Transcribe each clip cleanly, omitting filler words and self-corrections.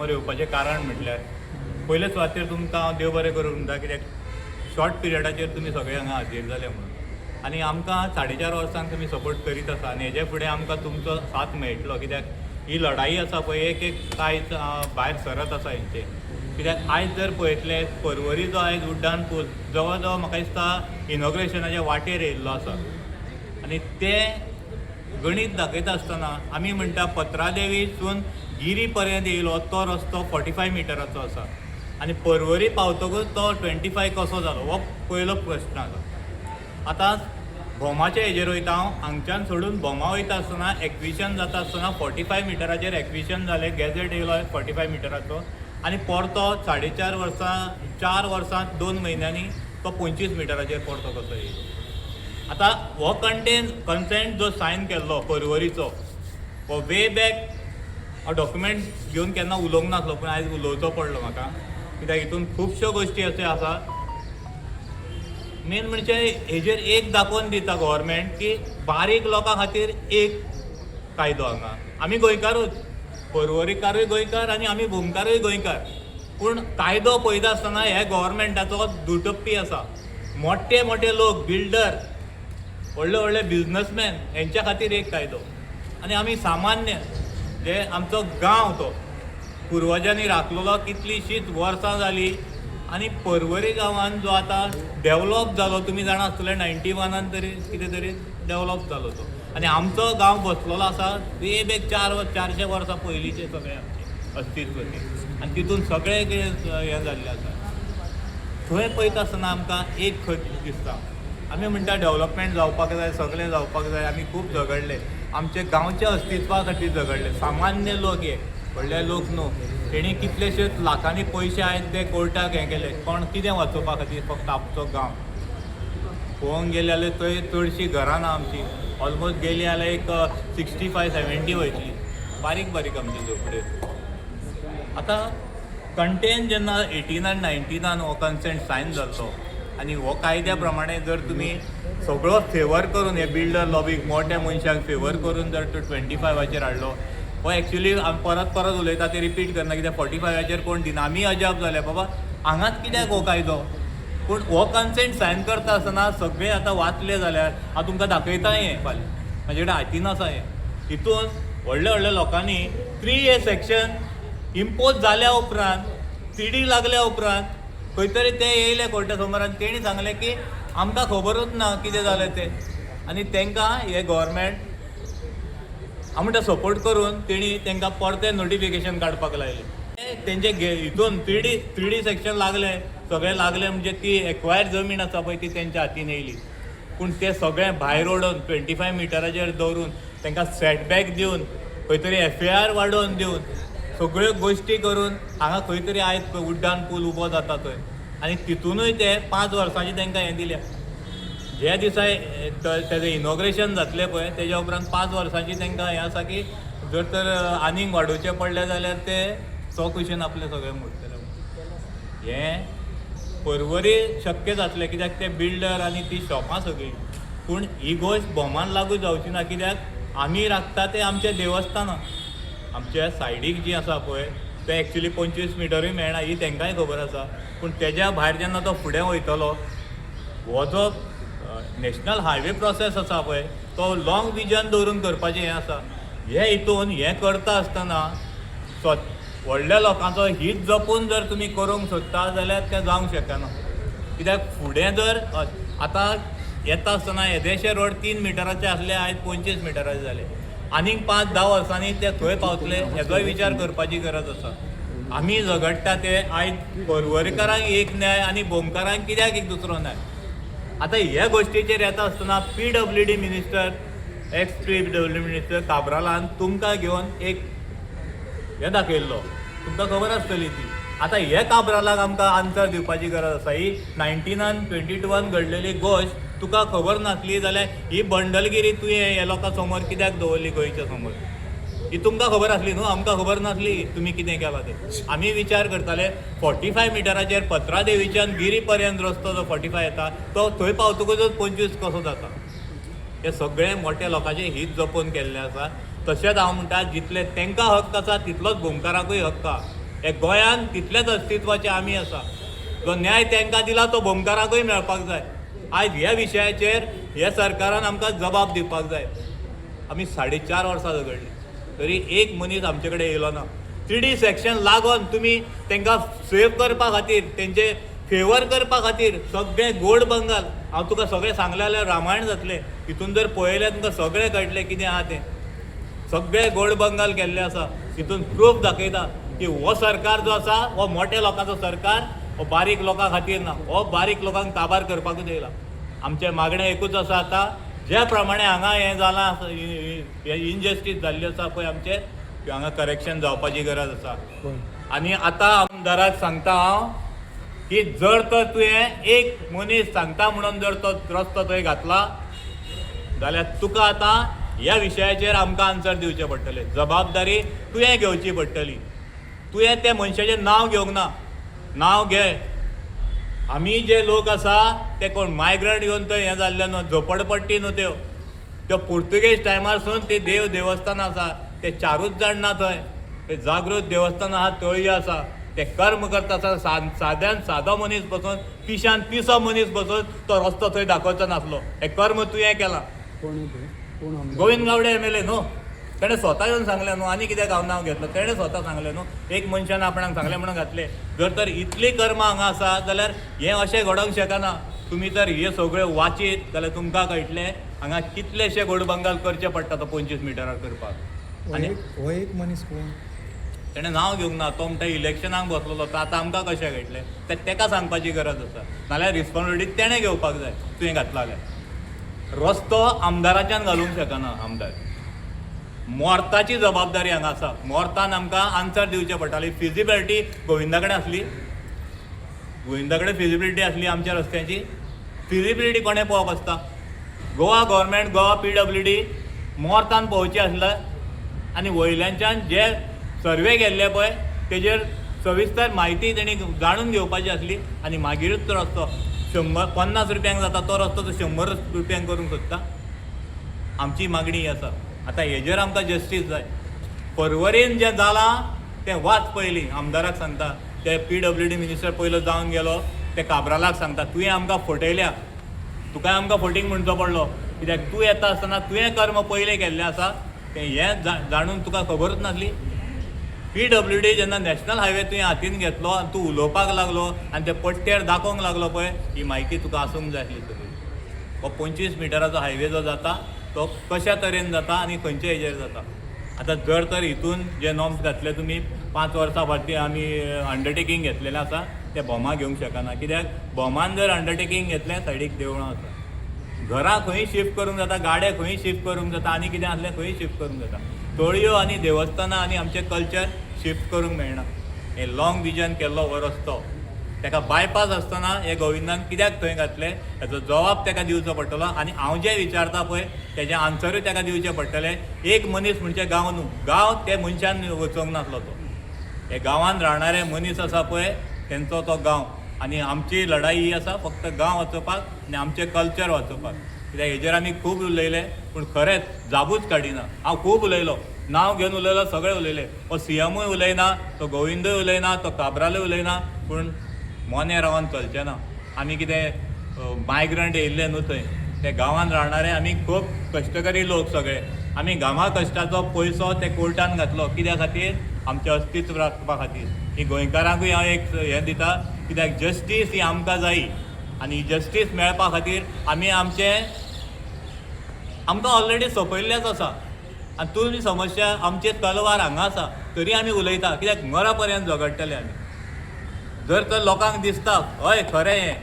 समोर येवपाचें कारण म्हटल्यार पयले सुवातेर तुमकां हांव देव बरें करूं म्हणटा, कित्याक शॉर्ट पिरियडाचेर तुमी सगळे हांगा हाजीर जाले म्हणून, आनी आमकां 4.5 वर्सांक तुमी सपोर्ट करीत आसा आनी हेजे फुडें आमकां तुमचो साथ मेळटलो, कित्याक ही लढाई आसा पळय एक कांयच भायर सरत आसा हेंचे. कित्याक आयज जर पळयतले पर्वरी जो आयज उड्डाण पूल जवळ जवळ म्हाका दिसता इनॉग्रेशनाच्या वाटेर येयल्लो आसा आनी ते गणीत दाखयता आसतना आमी म्हणटा पत्रादेवीसून गिरी पर्यंत येयलो तो रस्तो 45 मिटराचो आसा आनी पर्वरी पावतकूच तो 25 कसो जालो हो पयलो प्रश्न आसा. आतां भोमाच्या हेजेर वयता हांव, हांगच्यान सोडून भोमा वयता आसतना एक्विशन जाता आसतना 45 मिटराचेर एक्विशन जालें, गॅजेट येयलो 45 मिटराचो आनी परतो 4.5 वर्सां 4 वर्सां 2 म्हयन्यांनी तो 25 मिटराचेर परतो कसो येयलो. आतां हो कन्सेंट जो सायन केल्लो पर्वरीचो हो वे बॅक हो डॉक्युमेंट घेवन केन्ना उलोवंक नासलो, पूण आयज उलोवचो पडलो म्हाका, कित्याक हितून खुबश्यो गोश्टी अश्यो आसा. मेन म्हणजे हेजेर एक दाखोवन दिता गव्हर्मेंट की बारीक लोकां खातीर एक कायदो हांगा. आमी गोंयकारूच, पर्वरीकारूय गोंयकार आनी आमी भूमकारूय गोंयकार, पूण कायदो पळयता आसतना हे गव्हर्मेंटाचो दुटप्पी आसा. मोठे मोठे लोक, बिल्डर, व्हडले व्हडले बिजनसमॅन हेंच्या खातीर एक कायदो आनी आमी सामान्य जे आमचो गांव तो पुर्वजांनी राखलेलो कितलींशींच वर्सां जालीं आनी पर्वरी गांवान जो आतां डेवलॉप जालो, तुमी जाणा आसतले 91 तरी कितें तरी डेवलॉप जालो तो, आनी आमचो गांव बसलेलो आसा वे बॅक 400 वर्सां पयलींचे सगळे आमचे अस्तित्व आनी तितून सगळें कितें हें जाल्लें आसा. थंय पळयता आसतना आमकां एक खंय दिसता, आमी म्हणटा डेवलॉपमेंट जावपाक जाय, सगळें जावपाक जाय, आमी खूब झगडले, आमचे गांवच्या अस्तित्वा खातीर झगडले. सामान्य लोक हे व्हडले लोक न्हू, तेणी कितलेशेच लाखांनी पयशे आयज ते कोर्टाक हें केले, कोण कितें वाचोवपा खातीर, फक्त आमचो गांव. पळोवंक गेले जाल्यार थंय चडशीं घरां ना आमची, ऑलमोस्ट गेली जाल्यार एक 65-70 वयतली, बारीक बारीक आमची झोपड्यो. आतां कंटेन जेन्ना 18-19 हो कन्सेंट सायन जाल्लो आनी हो कायद्या प्रमाणे जर तुमी सगळो फेवर करून हे बिल्डर लॉबीक मोठ्या मनशांक फेवर करून जर तो 25 हाडलो, हो एक्चुली परत उलयता ते रिपीट करना, कित्याक 45 कोण दिना. आमी अजाप जाले बाबा हांगाच कित्याक हो कायदो, पूण हो कन्सेंट सायन करता आसतना सगळे आतां वाचले जाल्यार हांव तुमकां दाखयता हें फाल्यां, म्हाजे कडेन हातीन आसा हें. हितून व्हडल्या व्हडल्या लोकांनी 3A सेक्शन इम्पोज जाल्या उपरांत, 3D लागल्या उपरांत खंय तरी ते येयले कोर्टा समोर आनी तेणी सांगलें की आमकां खबरूच ना कितें जालें तें, आनी तांकां हे गव्हर्मेंट हांव म्हणटा सपोर्ट करून तेणी तांकां परते नोटिफिकेशन काडपाक लायलें. तेंचे हितून 3D सेक्शन लागले, सगळें लागलें म्हणजे ती एक्वायर जमीन आसा पळय ती तेंच्या हातीन येयली, पूण ते सगळें भायर ओडून 25 मिटराचेर दवरून तांकां सेटबॅक दिवन खंय तरी FAR वाडोवन दिवन सगळ्यो गोश्टी करून हांगा खंय तरी आयज उड्डाण पूल उबो जाता थंय, आनी तितूनय ते 5 वर्सांची तांकां हें दिल्या. ज्या दिसा तेजें इनॉग्रेशन जातलें पळय तेज्या उपरांत 5 वर्सांची तांकां हें आसा की जर तर आनीक वाडोवचें पडलें जाल्यार ते सकुशीन आपलें सगळें मोडटले. हें पर्वरी शक्य जातलें कित्याक ते बिल्डर आनी ती शॉपां सगळीं, पूण ही गोश्ट भोमान लागू जावची ना, कित्याक आमी राखता ते आमचें देवस्थानां. आमच्या सायडीक जी आसा पळय ते एक्चुली 25 मिटरूय मेळना ही तांकांय खबर आसा, पूण तेज्या भायर जेन्ना तो फुडें वयतलो हो जो नॅशनल हायवे प्रोसेस आसा पळय तो लाँग विजन दवरून करपाचें हें आसा. हे हितून हें करता आसतना व्हडल्या लोकांचो हीत जपून जर तुमी करूंक सोदता जाल्यार तें जावंक शकना, कित्याक फुडें जर आतां येता आसतना येदेशे रोड 3 मिटराचे आसले आयज 25 मिटराचे जाले, आनीक 5-10 वर्सांनी ते खंय पावतले हेजोय विचार करपाची गरज आसा. आमी झगडटा ते आयज पर्वरीकारांक एक न्याय आनी भोमकारांक कित्याक एक दुसरो न्याय. आतां ह्या गोश्टीचेर येता आसतना PWD minister, ex PWD minister काब्रालान तुमकां घेवन एक हें दाखयल्लो, तुमकां खबर आसतली ती. आतां हे काब्रालाक आमकां आन्सर दिवपाची गरज आसा. ही 1922 घडलेली गोश्ट तुका खबर नासली जाल्यार ही बंडलगिरी तुवें हे लोकां समोर कित्याक दवरली गोंयच्या समोर, ही तुमकां खबर आसली न्हू, आमकां खबर नासली तुमी कितें केलां तें. आमी विचार करताले 45 मिटराचेर पत्रादेवीच्यान गिरी पर्यंत रस्तो जो 45 येता तो थंय पावतकूच 25 कसो जाता. हे सगळे मोठ्या लोकांचे हीत जपून केल्लें आसा. तशेंच हांव म्हणटा जितले तांकां हक्क आसा तितलोच भोमकारांकूय हक्क आसा. हे गोंयांत तितलेच अस्तित्वाचे आमी आसा. जो न्याय तांकां दिला तो भोमकाराकूय मेळपाक जाय. आयज ह्या विशयाचेर ह्या सरकारान आमकां जबाब दिवपाक जाय. आमी 4.5 वर्सां झगडली तरी एक मनीस आमचे कडेन येयलो ना. 3D सेक्शन लागोन तुमी तांकां सेव करपा खातीर, तेंचे फेवर करपा खातीर सगळें गोड बंगाल, हांव तुका सगळें सांगलें जाल्यार रामायण जातलें. हितून जर पळयलें तुमकां सगळें कळटलें कितें आहा तें. सगळें गोड बंगाल केल्लें आसा. हितून प्रूफ दाखयता की हो सरकार जो आसा हो मोठ्या लोकांचो सरकार, हो बारीक लोकां खातीर ना. हो बारीक लोकांक काबार करपाकूच येयला. आमचें मागणें एकूच आसा आतां, ज्या प्रमाणे हांगा हें जालां, इनजस्टीस जाल्ली आसा पळय आमचें, हांगा करेक्शन जावपाची गरज आसा. आनी आतां आमदाराक सांगता हांव की जर तर तुवें एक मनीस सांगता म्हणून जर तो रस्तो थंय घातला जाल्यार तुका आतां ह्या विशयाचेर आमकां आन्सर दिवचें पडटलें. जबाबदारी तुवें घेवची पडटली. तुवें त्या मनशाचें नांव घेवंक ना. नांव घे. आमी जे लोक आसा ते कोण मायग्रंट येवन थंय हें जाल्ले न्हू, झोपडपट्टी न्हू त्यो पुर्तुगेज टायमारसून ती देवस्थान आसा. ते 4च जाण ना थंय. ते जागृत देवस्थान आहा, तळी आसा. ते कर्म करता आसतना साद्यान सादो मनीस बसून, पिशान पिसो मनीस बसून तो रस्तो थंय दाखोवचो नासलो. हे कर्म तुवें केलां. गोविंद गावडे MLA न्हू, तेणें स्वता येवन सांगलें न्हू. आनी कित्याक हांव नांव घेतलो, तेणें स्वता सांगलें न्हू. एक मनशान आपणाक सांगलें म्हणून घातलें. जर तर इतली कर्मां हांगा आसा जाल्यार हें अशें घडोवंक शकना. तुमी जर हे सगळें वाचीत जाल्यार तुमकां कळटलें हांगा कितलेशे गोड बंगाल करचे पडटा तो 25 मिटरार करपाक. आनी हो एक मनीस कोण तेणें नांव घेवंक ना. तो म्हणटा इलेक्शनाक बसलेलो, तो आतां आमकां कशें कळटलें. तेका सांगपाची गरज आसा. नाल्यार रिस्पॉन्सिबिलिटी तेणें घेवपाक जाय. तुवें घातला जाल्यार रस्तो आमदाराच्यान घालूंक शकना. आमदार मोर्ताची जबाबदारी हांगा आसा. मोर्तान आमकां आन्सर दिवचें पडटाली. फिजिबिलिटी गोविंदा कडेन आसली. गोविंदा कडेन फिजिबिलिटी आसली आमच्या रस्त्याची. फिजिबिलिटी कोणें पळोवप आसता? गोवा गव्हर्मेंट, गोवा PWD मोर्तान पळोवचें आसलें. आनी वयल्यानच्यान जे सर्वे केल्ले पळय तेजेर सविस्तर म्हायती तेणी जाणून घेवपाची आसली. आनी मागीरूच तो रस्तो 50 रुपयांक जाता तो रस्तो तो 100 रुपयांक करूंक सोदता. आमची मागणी ही आसा. आतां हेजेर आमकां जस्टीस जाय. पर्वरीन जें जालां तें वाच पयलीं. आमदाराक सांगता, ते PWD मिनिस्टर पयलो जावन गेलो, ते काब्रालाक सांगता तुवें आमकां फटयल्या, तुकाय आमकां फटींग म्हणचो पडलो. कित्याक तूं येता आसतना तुवें कर्म पयलें केल्लें आसा. तें हें जाणून तुका खबरूच नासली. PWD जेन्ना नॅशनल हायवे तुवें हातीन घेतलो आनी तूं उलोवपाक लागलो आनी ते पट्टेर दाखोवंक लागलो पळय, ही म्हायती तुका आसूंक जाय आसली सगळी. हो 25 मिटराचो हायवे जो जाता तो कशा तरेन जाता आनी खंयच्या हेजेर जाता. आतां जर तर हितून जे नॉर्म्स घातले तुमी 5 वर्सां फाटीं आमी अंडरटेकींग घेतलेलें आसा ते बोमा घेवंक शकना. कित्याक बोमान जर अंडरटेकींग घेतलें सायडीक देवळां आसा, घरां खंय शिफ्ट करूंक जाता, गाडे खंय शिफ्ट करूंक जाता, आनी कितें आसलें खंय शिफ्ट करूंक जाता. तळयो आनी देवस्थानां आनी आमचें कल्चर शिफ्ट करूंक मेळना. हे लॉंग विजन केल्लो हो रस्तो ताका बायपास आसतना हे गोविंदान कित्याक थंय घातलें हेजो जबाब ताका दिवचो पडटलो. आनी हांव जें विचारता पळय तेजें आन्सरूय ताका दिवचें पडटलें. एक मनीस म्हणजे गांव न्हू, गांव ते मनशान वचोंक नासलो तो. हे गांवांत रावणारे मनीस आसा पळय तेंचो तो गांव. आनी आमची लढाई ही आसा फक्त गांव वाचोवपाक आनी आमचें कल्चर वाचोवपाक. कित्याक हेजेर आमी खूब उलयले पूण खरेंच जाबूच काडिना. हांव खूब उलयलो, नांव घेवन उलयलो, सगळें उलयलें. हो CMूय उलयना, तो गोविंदूय उलयना, तो काब्रालूय उलयना. पूण मोने रावन चलचें ना. आमी कितें मायग्रंट येयल्ले न्हू थंय. ते गांवांत रावणारे आमी खूब कश्टकरी लोक सगळे. आमी गांवा कश्टाचो पयसो ते कोर्टान घातलो. कित्या खातीर? आमचें अस्तित्व राखपा खातीर. ही गोंयकारांकूय हांव एक हें दिता, कित्याक जस्टीस ही आमकां जायी. आनी जस्टीस मेळपा खातीर आमी आमकां ऑलरेडी सोंपयल्लेंच आसा. आनी तुमी समस्या आमचे तलवार हांगा आसा तरी आमी उलयता. कित्याक मरा पर्यंत झगडटले आमी. जर तर लोकांक दिसता हय खरें हें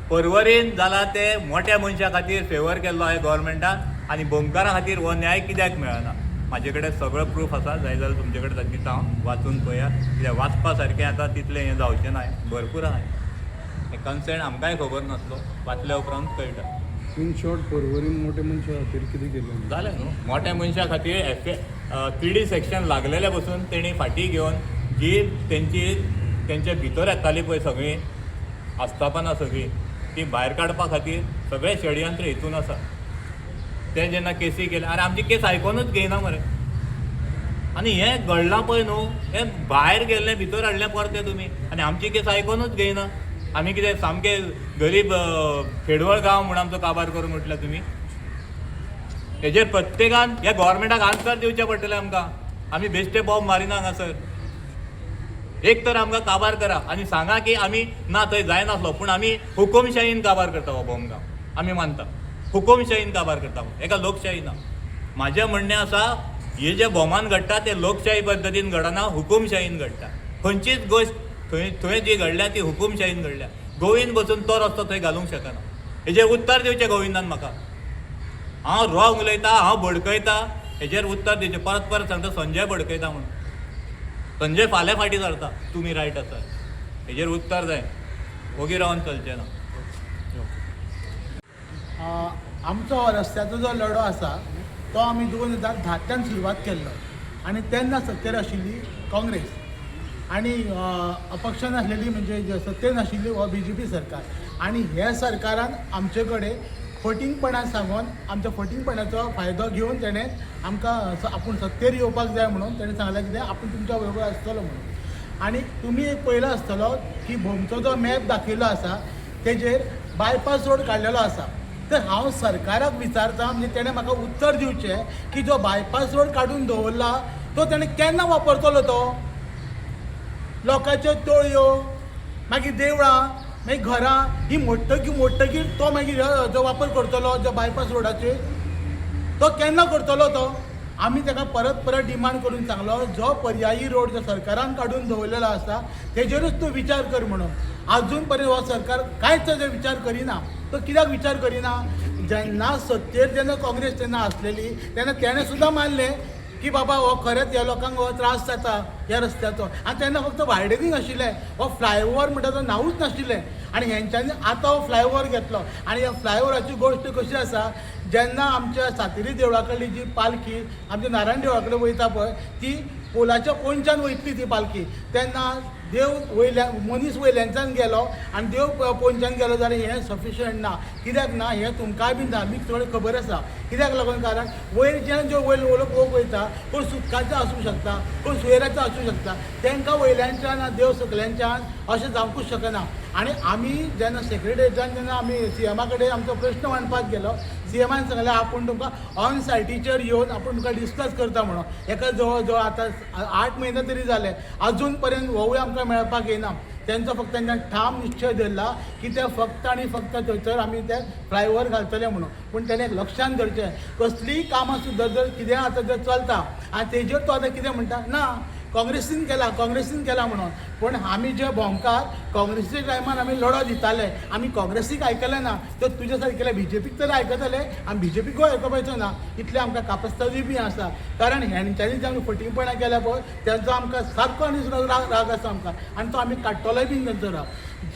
पर्वरीन जाल्यार ते मोठ्या मनशा खातीर फेवर केल्लो हांवें गोवोरमेंटान आनी बोमकारा खातीर हो न्याय कित्याक मेळना. म्हाजे कडेन सगळो प्रूफ आसा. जाय जाल्यार तुमचे कडेन दिता हांव, वाचून पळया. कित्याक वाचपा सारकें आतां तितलें हें जावचें ना. भरपूर आहा हें कन्सेंट आमकांय खबर नासलो, वाचल्या उपरांत कळटा. इन शॉर्ट पर्वरीन मोठ्या मनशा खातीर कितें केलें जालें न्हू. मोठ्या मनशा खातीर 3D सेक्शन लागलेले बसून तेणी फाटीं घेवन जी तेंचे भितर येताली पळय सगळीं आस्थापनां सगळीं ती भायर काडपा खातीर सगळे षडयंत्र हितून आसा. ते जेन्ना केसी केले, अरे आमची केस आयकोनूच घेयना मरे. आनी हें घडलां पळय न्हू हें भायर गेल्लें भितर हाडलें परतें तुमी आनी आमची केस आयकोनूच घेयना. आमी कितें सामके गरीब खेडवळ गांव म्हूण आमचो काबार करून म्हटल्या तुमी. हेजेर प्रत्येकान ह्या गोवोरमेंटाक आन्सर दिवचें पडटलें आमकां. आमी बेश्टे बॉम्ब मारिना हांगासर. एक तर आमकां काबार करा आनी सांगा की आमी ना थंय जायनासलो पूण आमी हुकुमशायेन काबार करता हो बॉम्ब गांव. आमी मानता हुकुमशायेन काबार करता एका लोकशाही ना. म्हाजें म्हणणें आसा हे जे बॉम्बान घडटा ते लोकशाही पद्दतीन घडना, हुकुमशायेन घडटा. खंयचीच गोश्ट थंय जी घडल्या ती हुकुमशायेन घडल्या. गोविंद बसून तो रस्तो थंय घालूंक शकना. हेजेर उत्तर दिवचें गोविंदान म्हाका. हांव रॉंग उलयता, हांव भडकयता, हेजेर उत्तर दिवचें. परत परत सांगता संजय भडकयता म्हणून. संजय फाल्यां फाटीं सरता तुमी रायट आसा. हेजेर उत्तर जाय. ओगी रावन चलचें ना. आमचो रस्त्याचो जो लढो आसा तो आमी 2010 सुरवात केल्लो आनी तेन्ना सत्तेर आशिल्ली काँग्रेस आनी अपक्षान आसलेली म्हणजे जे सत्तेन आशिल्ली हो BJP सरकार. आनी ह्या सरकारान आमचे कडेन फटींगपणान सांगून आमच्या फटींगपणाचो फायदो घेवन तेणें आमकां आपूण सत्तेर येवपाक जाय म्हणून तेणें सांगलें कितें आपूण तुमच्या बरोबर आसतलो म्हणून. आनी तुमी एक पळयलो आसतलो की भोमचो जो मॅप दाखयल्लो आसा तेजेर बायपास रोड काडलेलो आसा. तर हांव सरकाराक विचारता म्हणजे तेणें म्हाका उत्तर दिवचें की जो बायपास रोड काडून दवरला तो तेणें केन्ना वापरतलो तो. लोकांच्यो तळयो मागीर देवळां मागीर घरां ही मोडटकीर तो मागीर जो वापर करतलो जो बायपास रोडाचेर तो केन्ना करतलो तो. आमी ताका परत डिमांड करून सांगलो जो पर्यायी रोड जो सरकारान काडून दवरलेलो आसा तेजेरूच तूं विचार कर म्हणून. आजून पर्यंत हो सरकार कांयच ताचो विचार करिना. तो कित्याक विचार करिना. जेन्ना काँग्रेस तेन्ना आसलेली तेन्ना तेणें सुद्दां मानलें की बाबा हो खरेंच ह्या लोकांक हो त्रास जाता ह्या रस्त्याचो. आनी तेन्ना फक्त वायडनींग आशिल्लें, हो फ्लायओवर म्हणटा तो नांवूच नाशिल्लें. आनी हेंच्यांनी आतां हो फ्लायओवर घेतलो. आनी ह्या फ्लायओवराची गोश्ट कशी आसा जेन्ना आमच्या सातेरी देवळा कडली जी पालखी आमच्या नारायण देवळा कडेन वयता पळय ती पोलाच्या पोंच्यान वयतली ती पालखी तेन्ना देव मनीस वयल्यानच्यान गेलो आनी देव पोंच्यान गेलो जाल्यार हें सफिशंट ना. कित्याक ना हें तुमकांय बी धार्मीक थोडें खबर आसा. कित्याक लागून कारण वयरच्यान जो लोक वयता कोण सुटकाचो आसूं शकता, कोण सुयेराचो आसूं शकता. तांकां वयल्यानच्यान देव सकल्यानच्यान अशें जावंकूच शकना. आनी आमी जेन्ना सेक्रेटरीएटान जेन्ना आमी CMा कडेन आमचो प्रश्न मांडपाक गेलो CMान सांगलें आपूण तुमकां ऑन सायटीचेर येवन आपूण तुमकां डिस्कस करता म्हणून. हेका जवळ जवळ आतां 8 म्हयने तरी जाले अजून पर्यंत होवूय आमकां मेळपाक येना. तेंचो फक्त तेंच्यान ठाम निश्चय धरला की ते फक्त आनी फक्त थंयसर आमी ते फ्लायओवर घालतले म्हणून. पूण तेणें लक्षांत धरचें कसलीय कामां सुद्दां जर कितें आतां जर चलता आनी तेजेर तो आतां कितें म्हणटा ना काँग्रेसीन केला म्हणून. पूण आमी जे भोंवकार काँग्रेसीच्या टायमार आमी लढो दिताले आमी काँग्रेसीक आयकलें ना तर तुजे सारकेल्या BJPक तरी आयकतले आमी BJPकूय आयकपाचो ना. इतलें आमकां कापस्तादी बी आसा. कारण हेंच्यांनी जे आमी फटींगपणां केल्या पळय तेंचो आमकां सारको आनी राग आसा आमकां आनी तो आमी काडटलोय बीन तेंचो राग.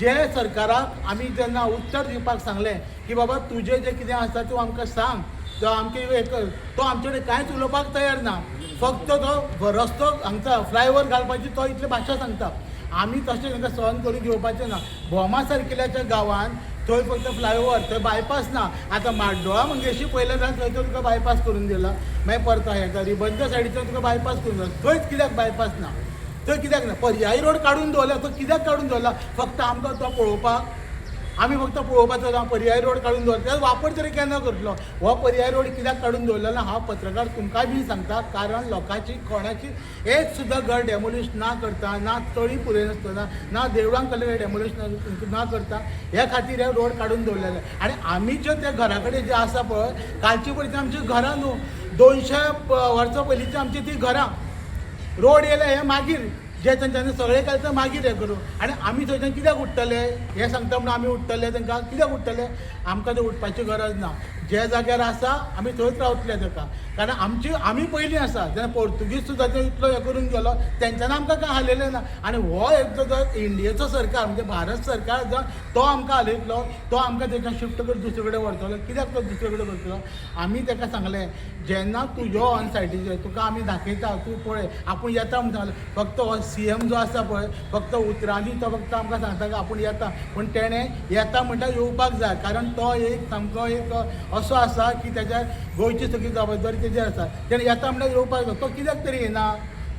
जे सरकाराक आमी जेन्ना उत्तर दिवपाक सांगलें की बाबा तुजें जें कितें आसा तूं आमकां सांग जो आमचे तो आमचे कडेन कांयच उलोवपाक तयार ना. फक्त तो रस्तो हांगचा फ्लायओवर घालपाची तो इतली भाशा सांगता. आमी तशें तांकां सहन करून घेवपाचें ना. भोमा सारकेल्याच्या गांवांत थंय फक्त फ्लायओवर थंय बायपास ना. आतां माड्डोळा मंगेशी पयले जावन थंय तुका बायपास करून दिला. मागीर परतो हेका रिबंद सायडीच्यान तुका बायपास करून दिला. थंयच कित्याक बायपास ना. थंय कित्याक ना. पर्यायी रोड काडून दवरला तो कित्याक काडून दवरला फक्त आमकां तो पळोवपाक. आमी फक्त पळोवपाचो ना पर्यायी रोड काडून दवरला त्याचो वापर तरी केन्ना करतलो. हो पर्यायी रोड कित्याक काडून दवरलेलो हांव पत्रकार तुमकां बी सांगता. कारण लोकांची कोणाची एक सुद्दां घर डेमोलिश ना करता ना तळी पुरय नासतना ना देवळांक कसलें डेमोलिश ना करता ह्या खातीर हे रोड काडून दवरलेले. आनी आमी जे त्या घरा कडेन जे आसा पळय कालची पयलीं आमची घरां न्हू 200 वर्सां पयलींची आमची ती घरां. रोड येयले हे मागीर जे तेंच्यांनी सगळें केलें तें मागीर हें करूं. आनी आमी थंयच्यान कित्याक उठ्ठले हें सांगता म्हणून आमी उठ्ठले तांकां कित्याक उठ्ठले आमकां थंय उठपाची गरज ना. जे जाग्यार आसा आमी थंयच रावतले ताका. कारण आमी पयलीं आसा जेन्ना पोर्तुगीज सुद्दां ते इतलो हें करून गेलो तेंच्यांनी आमकां कांय हालयलें ना. आनी हो एक जो इंडियेचो सरकार म्हणजे भारत सरकार जो तो आमकां हालयतलो तो आमकां थंयच्यान शिफ्ट करून दुसरे कडेन व्हरतलो. कित्याक तो दुसरे कडेन व्हरतलो. आमी ताका सांगलें जेन्ना तूं यो ऑन सायटीचेर तुका आमी दाखयता तूं पळय आपूण येता म्हणून सांगलें. फक्त हो CM जो आसा पळय फक्त उतरांनी तो फक्त आमकां सांगता की आपूण येता. पूण तेणें येता म्हणटा येवपाक जाय. कारण तो एक सामको एक असो आसा की त्याच्या गोंयची सगळी जबाबदारी तेजी आसा तेणें येता म्हणल्यार येवपाक जाय. तो कित्याक तरी येना,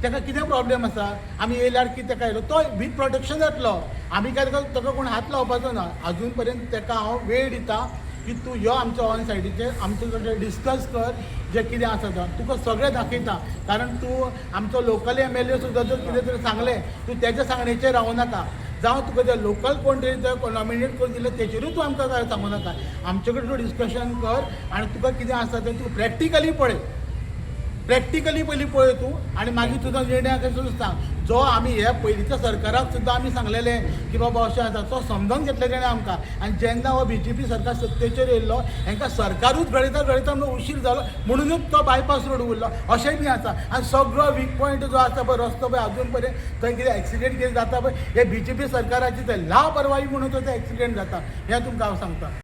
ताका कितें प्रॉब्लेम आसा, आमी येयल्यार कितें काय येयलो तो वीथ प्रोटेक्शन जातलो. आमी काय ताका कोण हात लावपाचो ना. अजून पर्यंत ताका हांव वेळ दिता की तूं यो आमच्या ऑन सायडीचेर आमचे कडेन डिस्कस कर जें कितें आसा तें तुका सगळें दाखयता. कारण तूं आमचो लोकल MLA सुद्दां जर कितें तरी सांगलें तूं तेच्या सांगणेचेर रावूं नाका. जावं तुका ते लोकल कोण तरी ते नॉमिनेट करून दिले तेचेरूय तूं आमकां काय सांगूं नाका. आमचे कडेन तूं डिस्कशन कर आनी तुका कितें आसा तें तूं प्रॅक्टिकली पळय. प्रॅक्टिकली पयलीं पळय तूं आनी मागीर तुजो निर्णय सुद्दां सांग. जो आमी हे पयलींच्या सरकाराक सुद्दां आमी सांगलेलें की बाबा अशें आसा तो समजून घेतले तेणें आमकां. आनी जेन्ना हो BJP सरकार सत्तेचेर येयल्लो हांकां सरकारूच घडयता म्हणून उशीर जालो म्हणूनच तो बायपास रोड उरलो अशेंय बी आसा. आनी सगळो वीक पॉयंट जो आसा पळय रस्तो पळय अजून पर्यंत थंय कितें एक्सिडेंट कितें जाता पळय हे BJP सरकाराची ते लापरवाही म्हणून तो एक्सिडेंट जाता हें तुमकां हांव सांगता.